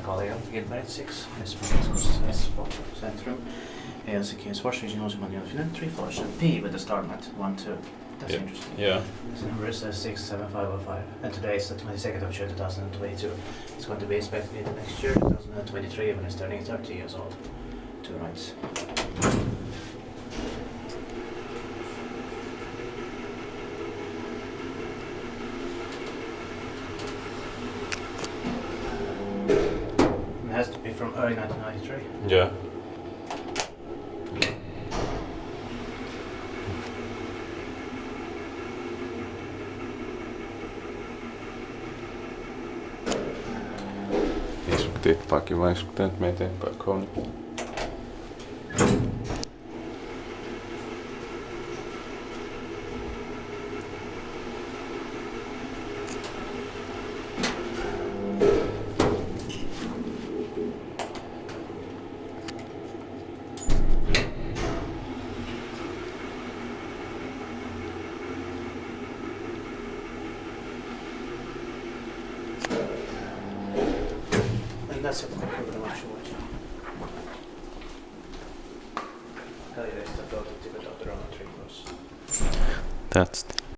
Kiltakallio, Gilberget 6, Espoon, keskus, Espoo, centrum. Helsinki, Washington, Finland, 3 floors, and P with the star mat, 1, 2. That's interesting. Yeah. This number is 67505, and today is the 22nd of June 2022. It's going to be inspected next year, 2023, when it's turning 30 years old. 2 rights. It has to be from early 1993. Yeah. Tippaakin vai iskuttaa nyt me eteenpäin Kone. That's it, pretty much what. That's